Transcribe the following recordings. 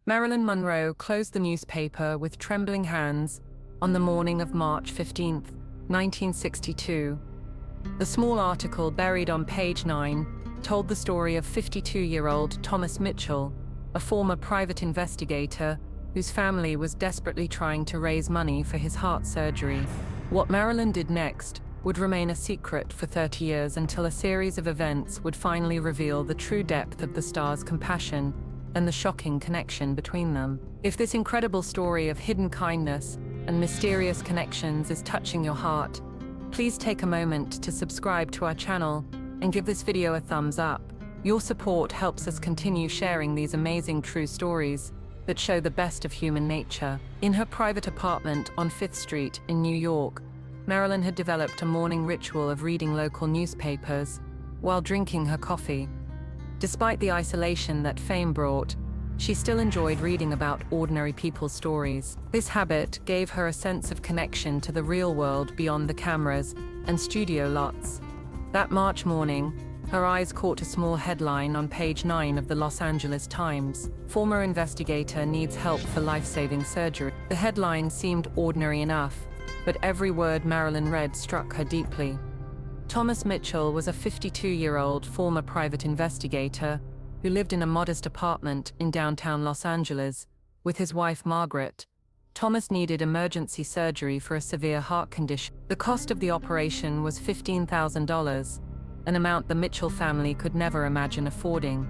Marilyn Monroe closed the newspaper with trembling hands on the morning of March 15, 1962. The small article buried on page 9 told the story of 52-year-old Thomas Mitchell, a former private investigator whose family was desperately trying to raise money for his heart surgery. What Marilyn did next would remain a secret for 30 years until a series of events would finally reveal the true depth of the star's compassion and the shocking connection between them. If this incredible story of hidden kindness and mysterious connections is touching your heart, please take a moment to subscribe to our channel and give this video a thumbs up. Your support helps us continue sharing these amazing true stories that show the best of human nature. In her private apartment on 5th Street in New York, Marilyn had developed a morning ritual of reading local newspapers while drinking her coffee. Despite the isolation that fame brought, she still enjoyed reading about ordinary people's stories. This habit gave her a sense of connection to the real world beyond the cameras and studio lots. That March morning, her eyes caught a small headline on page 9 of the Los Angeles Times. Former investigator needs help for life-saving surgery. The headline seemed ordinary enough, but every word Marilyn read struck her deeply. Thomas Mitchell was a 52-year-old former private investigator who lived in a modest apartment in downtown Los Angeles with his wife Margaret. Thomas needed emergency surgery for a severe heart condition. The cost of the operation was $15,000, an amount the Mitchell family could never imagine affording.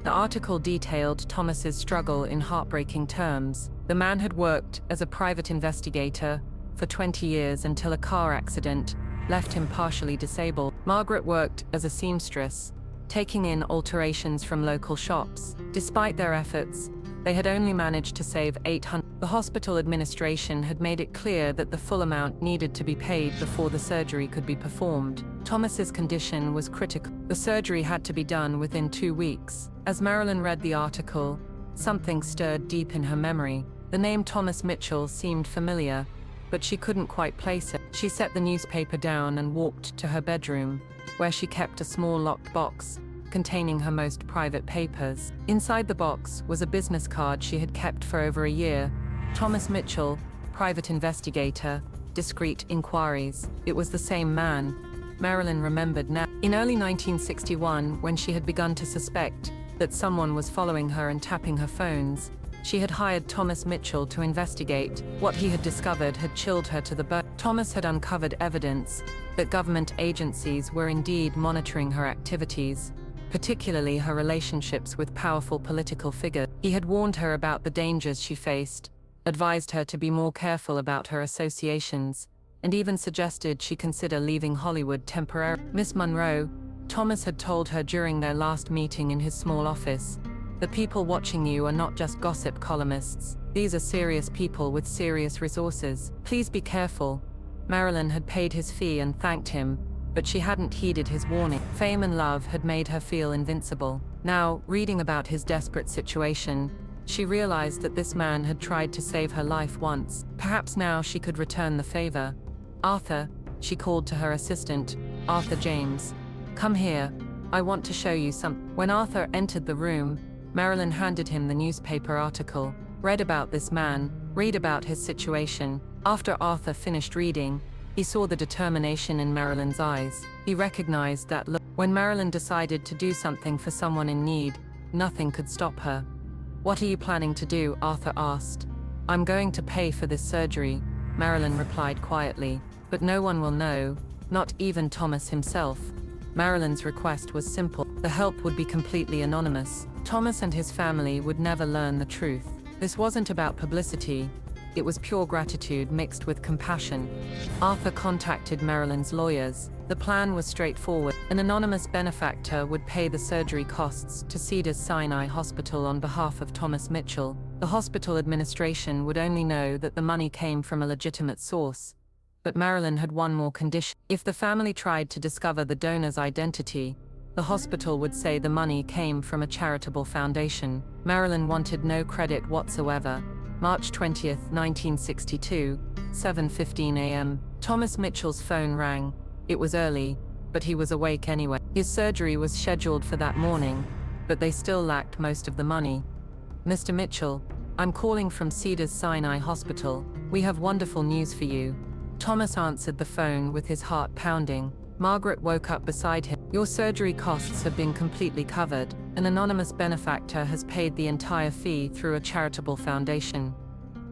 The article detailed Thomas's struggle in heartbreaking terms. The man had worked as a private investigator for 20 years until a car accident left him partially disabled. Margaret worked as a seamstress, taking in alterations from local shops. Despite their efforts, they had only managed to save $800. The hospital administration had made it clear that the full amount needed to be paid before the surgery could be performed. Thomas's condition was critical. The surgery had to be done within 2 weeks. As Marilyn read the article, something stirred deep in her memory. The name Thomas Mitchell seemed familiar, but she couldn't quite place it. She set the newspaper down and walked to her bedroom, where she kept a small locked box containing her most private papers. Inside the box was a business card she had kept for over a year. Thomas Mitchell, private investigator, discreet inquiries. It was the same man. Marilyn remembered now. In early 1961, when she had begun to suspect that someone was following her and tapping her phones, she had hired Thomas Mitchell to investigate. What he had discovered had chilled her to the bone. Thomas had uncovered evidence that government agencies were indeed monitoring her activities, particularly her relationships with powerful political figures. He had warned her about the dangers she faced, advised her to be more careful about her associations, and even suggested she consider leaving Hollywood temporarily. Miss Monroe, Thomas had told her during their last meeting in his small office, the people watching you are not just gossip columnists. These are serious people with serious resources. Please be careful. Marilyn had paid his fee and thanked him, but she hadn't heeded his warning. Fame and love had made her feel invincible. Now, reading about his desperate situation, she realized that this man had tried to save her life once. Perhaps now she could return the favor. Arthur, she called to her assistant, Arthur James. Come here. I want to show you something. When Arthur entered the room, Marilyn handed him the newspaper article. Read about this man, read about his situation. After Arthur finished reading, he saw the determination in Marilyn's eyes. He recognized that look. When Marilyn decided to do something for someone in need, nothing could stop her. What are you planning to do? Arthur asked. I'm going to pay for this surgery, Marilyn replied quietly. But no one will know, not even Thomas himself. Marilyn's request was simple. The help would be completely anonymous. Thomas and his family would never learn the truth. This wasn't about publicity. It was pure gratitude mixed with compassion. Arthur contacted Marilyn's lawyers. The plan was straightforward. An anonymous benefactor would pay the surgery costs to Cedars-Sinai Hospital on behalf of Thomas Mitchell. The hospital administration would only know that the money came from a legitimate source. But Marilyn had one more condition. If the family tried to discover the donor's identity, the hospital would say the money came from a charitable foundation. Marilyn wanted no credit whatsoever. March 20, 1962, 7:15 a.m. Thomas Mitchell's phone rang. It was early, but he was awake anyway. His surgery was scheduled for that morning, but they still lacked most of the money. "Mr. Mitchell, I'm calling from Cedars-Sinai Hospital. We have wonderful news for you." Thomas answered the phone with his heart pounding. Margaret woke up beside him. "Your surgery costs have been completely covered. An anonymous benefactor has paid the entire fee through a charitable foundation.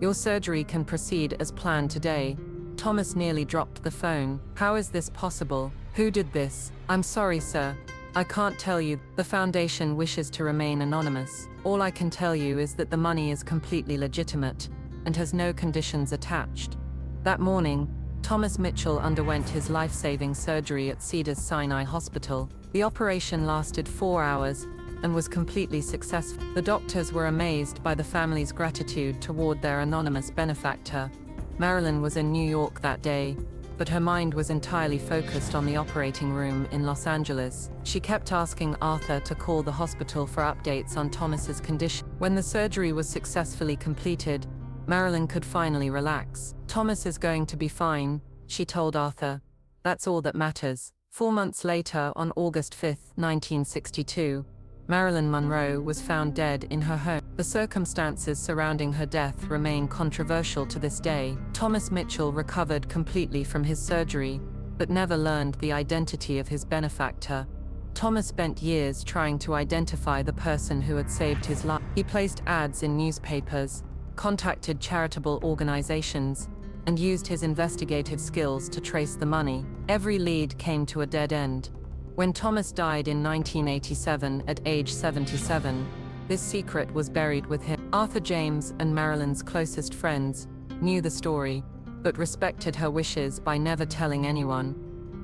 Your surgery can proceed as planned today." Thomas nearly dropped the phone. "How is this possible? Who did this?" "I'm sorry, sir. I can't tell you. The foundation wishes to remain anonymous. All I can tell you is that the money is completely legitimate and has no conditions attached." That morning, Thomas Mitchell underwent his life-saving surgery at Cedars-Sinai Hospital. The operation lasted 4 hours and was completely successful. The doctors were amazed by the family's gratitude toward their anonymous benefactor. Marilyn was in New York that day, but her mind was entirely focused on the operating room in Los Angeles. She kept asking Arthur to call the hospital for updates on Thomas's condition. When the surgery was successfully completed, Marilyn could finally relax. "Thomas is going to be fine," she told Arthur. "That's all that matters." 4 months later, on August 5, 1962, Marilyn Monroe was found dead in her home. The circumstances surrounding her death remain controversial to this day. Thomas Mitchell recovered completely from his surgery, but never learned the identity of his benefactor. Thomas spent years trying to identify the person who had saved his life. He placed ads in newspapers, contacted charitable organizations, and used his investigative skills to trace the money. Every lead came to a dead end. When Thomas died in 1987 at age 77, this secret was buried with him. Arthur James and Marilyn's closest friends knew the story, but respected her wishes by never telling anyone.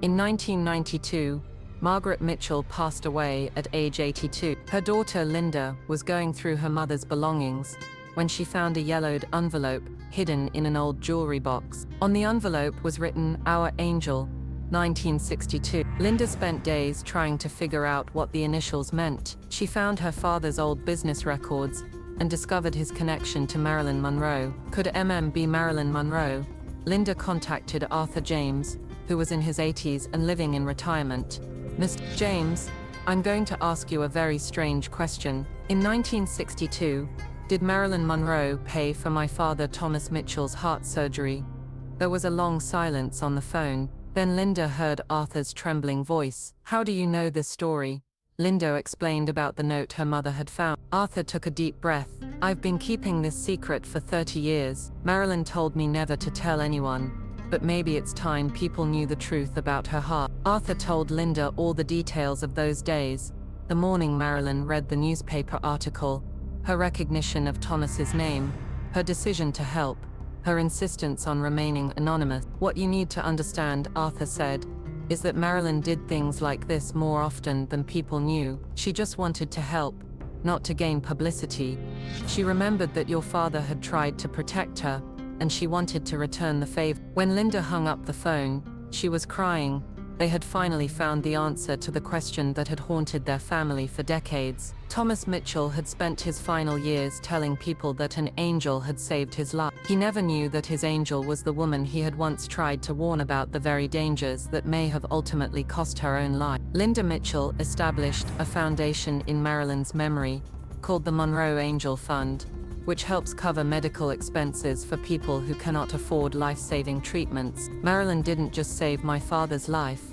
In 1992, Margaret Mitchell passed away at age 82. Her daughter Linda was going through her mother's belongings when she found a yellowed envelope hidden in an old jewelry box. On the envelope was written, "Our Angel, 1962. Linda spent days trying to figure out what the initials meant. She found her father's old business records and discovered his connection to Marilyn Monroe. Could MM be Marilyn Monroe? Linda contacted Arthur James, who was in his 80s and living in retirement. "Mr. James, I'm going to ask you a very strange question. In 1962, did Marilyn Monroe pay for my father Thomas Mitchell's heart surgery?" There was a long silence on the phone. Then Linda heard Arthur's trembling voice. "How do you know this story?" Linda explained about the note her mother had found. Arthur took a deep breath. "I've been keeping this secret for 30 years. Marilyn told me never to tell anyone, but maybe it's time people knew the truth about her heart." Arthur told Linda all the details of those days. The morning Marilyn read the newspaper article, her recognition of Thomas's name, her decision to help, her insistence on remaining anonymous. "What you need to understand," Arthur said, "is that Marilyn did things like this more often than people knew. She just wanted to help, not to gain publicity. She remembered that your father had tried to protect her, and she wanted to return the favor." When Linda hung up the phone, she was crying. They had finally found the answer to the question that had haunted their family for decades. Thomas Mitchell had spent his final years telling people that an angel had saved his life. He never knew that his angel was the woman he had once tried to warn about the very dangers that may have ultimately cost her own life. Linda Mitchell established a foundation in Marilyn's memory called the Monroe Angel Fund, which helps cover medical expenses for people who cannot afford life-saving treatments. "Marilyn didn't just save my father's life,"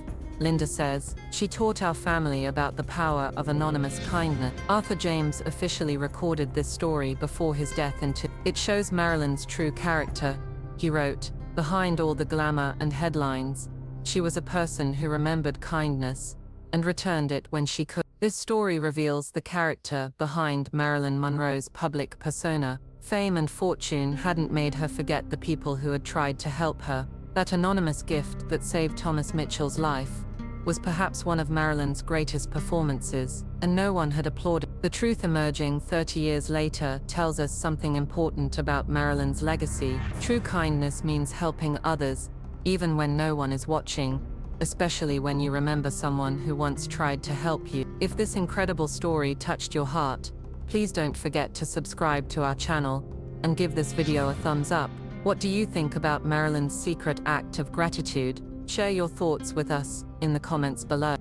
Linda says. "She taught our family about the power of anonymous kindness." Arthur James officially recorded this story before his death "It shows Marilyn's true character," he wrote. "Behind all the glamour and headlines, she was a person who remembered kindness and returned it when she could." This story reveals the character behind Marilyn Monroe's public persona. Fame and fortune hadn't made her forget the people who had tried to help her. That anonymous gift that saved Thomas Mitchell's life was perhaps one of Marilyn's greatest performances, and no one had applauded. The truth emerging 30 years later tells us something important about Marilyn's legacy. True kindness means helping others, even when no one is watching, especially when you remember someone who once tried to help you. If this incredible story touched your heart, please don't forget to subscribe to our channel and give this video a thumbs up. What do you think about Marilyn's secret act of gratitude? Share your thoughts with us in the comments below.